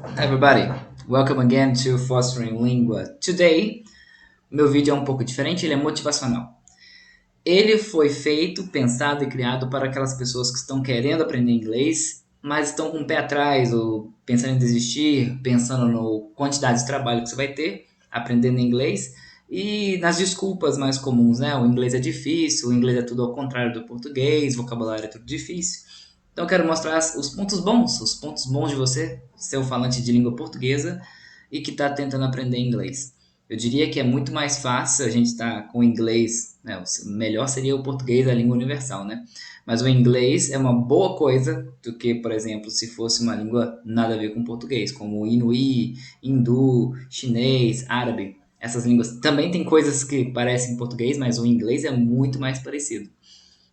Hi everybody, welcome again to Fostering Língua. Today, meu vídeo é um pouco diferente, ele é motivacional. Ele foi feito, pensado e criado para aquelas pessoas que estão querendo aprender inglês, mas estão com o pé atrás ou pensando em desistir, pensando na quantidade de trabalho que você vai ter aprendendo inglês e nas desculpas mais comuns, né? O inglês é difícil, o inglês é tudo ao contrário do português, vocabulário é tudo difícil. Então eu quero mostrar os pontos bons de você ser um falante de língua portuguesa e que está tentando aprender inglês. Eu diria que é muito mais fácil a gente estar com o inglês, né? O melhor seria o português, a língua universal, né? Mas o inglês é uma boa coisa do que, por exemplo, se fosse uma língua nada a ver com português, como o inuí, hindu, chinês, árabe. Essas línguas também têm coisas que parecem português, mas o inglês é muito mais parecido.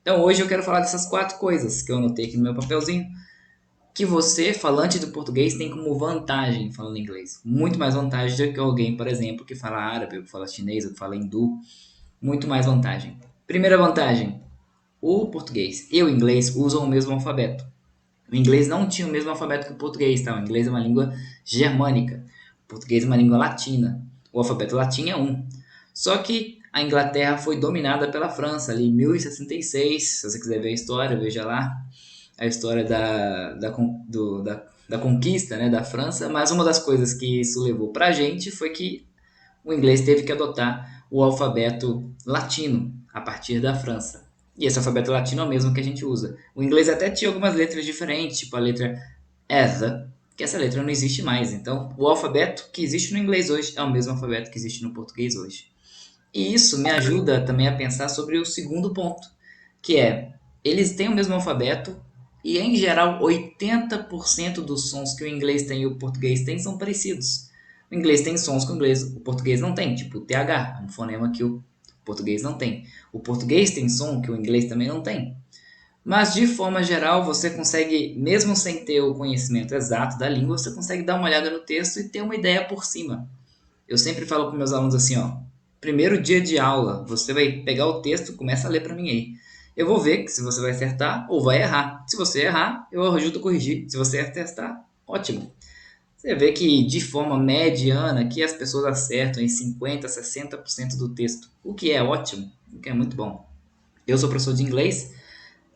Então hoje eu quero falar dessas quatro coisas que eu anotei aqui no meu papelzinho, que você, falante do português, tem como vantagem falando inglês. Muito mais vantagem do que alguém, por exemplo, que fala árabe, ou que fala chinês, ou que fala hindu. Muito mais vantagem. Primeira vantagem, o português e o inglês usam o mesmo alfabeto. O inglês não tinha o mesmo alfabeto que o português, tá? O inglês é uma língua germânica. O português é uma língua latina. O alfabeto latim é um. Só que a Inglaterra foi dominada pela França ali em 1066. Se você quiser ver a história, veja lá a história da conquista, né, da França. Mas uma das coisas que isso levou para a gente foi que o inglês teve que adotar o alfabeto latino a partir da França. E esse alfabeto latino é o mesmo que a gente usa. O inglês até tinha algumas letras diferentes, tipo a letra ETH, que essa letra não existe mais. Então, o alfabeto que existe no inglês hoje é o mesmo alfabeto que existe no português hoje. E isso me ajuda também a pensar sobre o segundo ponto, que é, eles têm o mesmo alfabeto e, em geral, 80% dos sons que o inglês tem e o português tem são parecidos. O inglês tem sons que o português não tem, tipo o TH, um fonema que o português não tem. O português tem som que o inglês também não tem. Mas, de forma geral, você consegue, mesmo sem ter o conhecimento exato da língua, você consegue dar uma olhada no texto e ter uma ideia por cima. Eu sempre falo para meus alunos assim, ó, primeiro dia de aula, você vai pegar o texto, começa a ler para mim aí. Eu vou ver que se você vai acertar ou vai errar. Se você errar, eu ajudo a corrigir. Se você acertar, ótimo. Você vê que de forma mediana que as pessoas acertam em 50, 60% do texto, o que é ótimo, o que é muito bom. Eu sou professor de inglês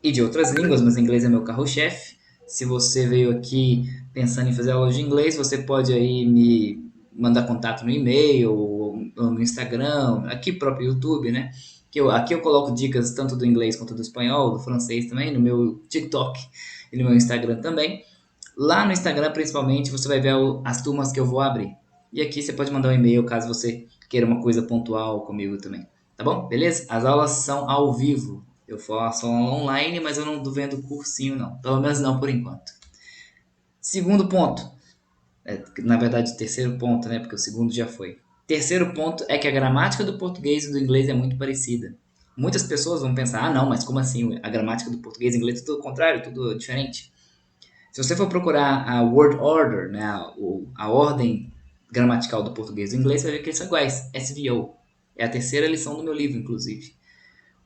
e de outras línguas, mas inglês é meu carro-chefe. Se você veio aqui pensando em fazer aula de inglês, você pode aí me mandar contato no e-mail ou no Instagram, aqui próprio YouTube, né? Aqui eu coloco dicas tanto do inglês quanto do espanhol, do francês também, no meu TikTok e no meu Instagram também. Lá no Instagram, principalmente, você vai ver as turmas que eu vou abrir. E aqui você pode mandar um e-mail caso você queira uma coisa pontual comigo também. Tá bom? Beleza? As aulas são ao vivo. Eu faço aula online, mas eu não vendo cursinho, não. Pelo menos não por enquanto. Segundo ponto. Na verdade, terceiro ponto, né? Porque o segundo já foi. Terceiro ponto é que a gramática do português e do inglês é muito parecida. Muitas pessoas vão pensar, ah, não, mas como assim? A gramática do português e inglês é tudo o contrário, tudo diferente. Se você for procurar a word order, né, a ordem gramatical do português e do inglês, você vai ver que eles são iguais. SVO. É a terceira lição do meu livro, inclusive.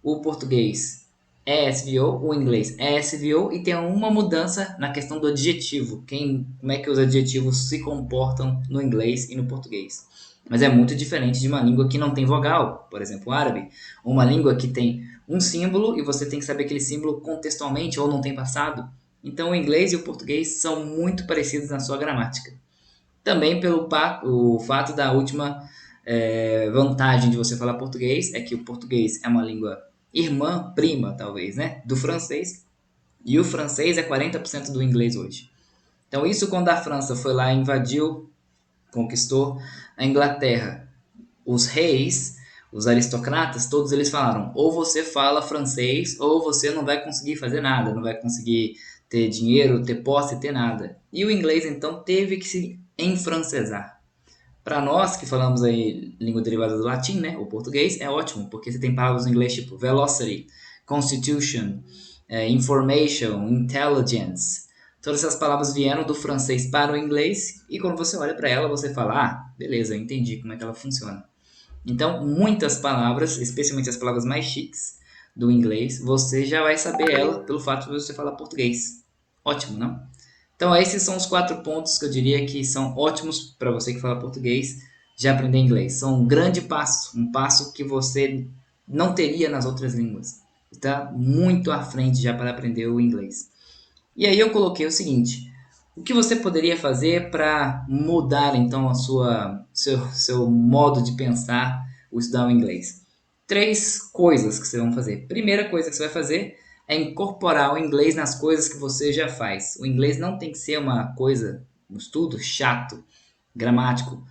O português é SVO, o inglês é SVO e tem uma mudança na questão do adjetivo. Como é que os adjetivos se comportam no inglês e no português. Mas é muito diferente de uma língua que não tem vogal, por exemplo, o árabe. Ou uma língua que tem um símbolo e você tem que saber aquele símbolo contextualmente ou não tem passado. Então o inglês e o português são muito parecidos na sua gramática. Também pelo o fato da última vantagem de você falar português é que o português é uma língua irmã, prima, talvez, né, do francês, e o francês é 40% do inglês hoje. Então, isso quando a França foi lá e invadiu, conquistou a Inglaterra, os reis, os aristocratas, todos eles falaram: ou você fala francês, ou você não vai conseguir fazer nada, não vai conseguir ter dinheiro, ter posse, ter nada. E o inglês então teve que se enfrancesar. Para nós que falamos aí língua derivada do latim, né, o português, é ótimo, porque você tem palavras em inglês tipo velocity, constitution, information, intelligence. Todas essas palavras vieram do francês para o inglês e quando você olha para ela, você fala: ah, beleza, eu entendi como é que ela funciona. Então, muitas palavras, especialmente as palavras mais chiques do inglês, você já vai saber ela pelo fato de você falar português. Ótimo, não? Então, esses são os 4 pontos que eu diria que são ótimos para você que fala português de aprender inglês. São um grande passo, um passo que você não teria nas outras línguas. Está muito à frente já para aprender o inglês. E aí eu coloquei o seguinte: o que você poderia fazer para mudar então a seu modo de pensar o estudar o inglês? 3 coisas que você vai fazer. Primeira coisa que você vai fazer é incorporar o inglês nas coisas que você já faz. O inglês não tem que ser uma coisa, um estudo chato, gramático,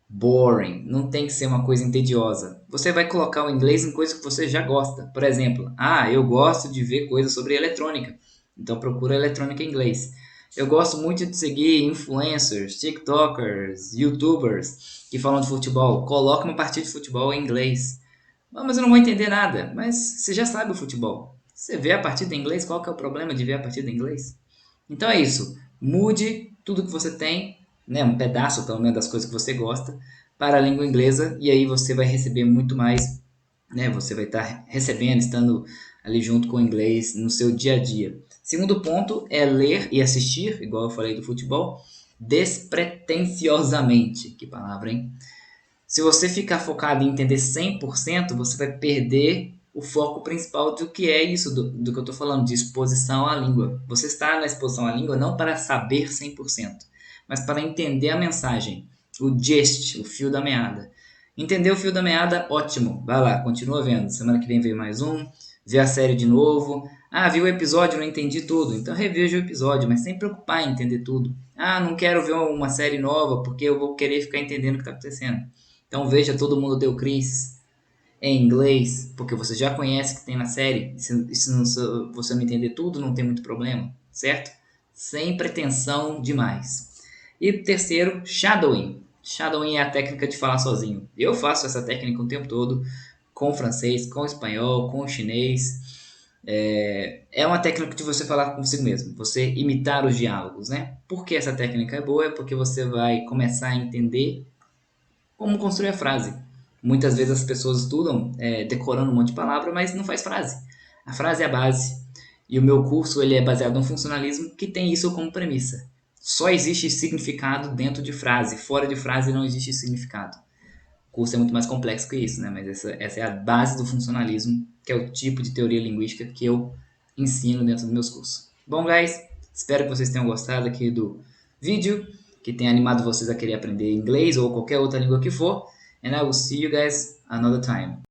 boring, não tem que ser uma coisa entediosa. Você vai colocar o inglês em coisas que você já gosta. Por exemplo, eu gosto de ver coisas sobre eletrônica, então procura eletrônica em inglês. Eu gosto muito de seguir influencers, TikTokers, YouTubers que falam de futebol. Coloca uma partida de futebol em inglês. Mas eu não vou entender nada. Mas você já sabe o futebol. Você vê a partida em inglês, qual que é o problema de ver a partida em inglês? Então é isso. Mude tudo que você tem, né, um pedaço pelo menos das coisas que você gosta, para a língua inglesa e aí você vai receber muito mais, né? Você vai estar recebendo, estando ali junto com o inglês no seu dia a dia. Segundo ponto é ler e assistir, igual eu falei do futebol, despretensiosamente. Que palavra, hein? Se você ficar focado em entender 100%, você vai perder o foco principal do que é isso, do que eu estou falando, de exposição à língua. Você está na exposição à língua não para saber 100%, mas para entender a mensagem, o gist, o fio da meada. Entender o fio da meada, ótimo. Vai lá, continua vendo. Semana que vem vem mais um, vê a série de novo. Vi o episódio, não entendi tudo. Então reveja o episódio, mas sem preocupar em entender tudo. Não quero ver uma série nova porque eu vou querer ficar entendendo o que está acontecendo. Então veja Todo Mundo Deu Chris em inglês, porque você já conhece que tem na série. Se você não entender tudo, não tem muito problema, certo? Sem pretensão demais. E terceiro, shadowing. Shadowing é a técnica de falar sozinho. Eu faço essa técnica o tempo todo, com francês, com espanhol, com chinês. É uma técnica de você falar consigo mesmo, você imitar os diálogos, né? Por que essa técnica é boa? É porque você vai começar a entender como construir a frase. Muitas vezes as pessoas estudam decorando um monte de palavra, mas não faz frase. A frase é a base. E o meu curso ele é baseado no funcionalismo que tem isso como premissa. Só existe significado dentro de frase. Fora de frase não existe significado. O curso é muito mais complexo que isso, né? Mas essa é a base do funcionalismo, que é o tipo de teoria linguística que eu ensino dentro dos meus cursos. Bom, guys, espero que vocês tenham gostado aqui do vídeo, que tenha animado vocês a querer aprender inglês ou qualquer outra língua que for. And I will see you guys another time.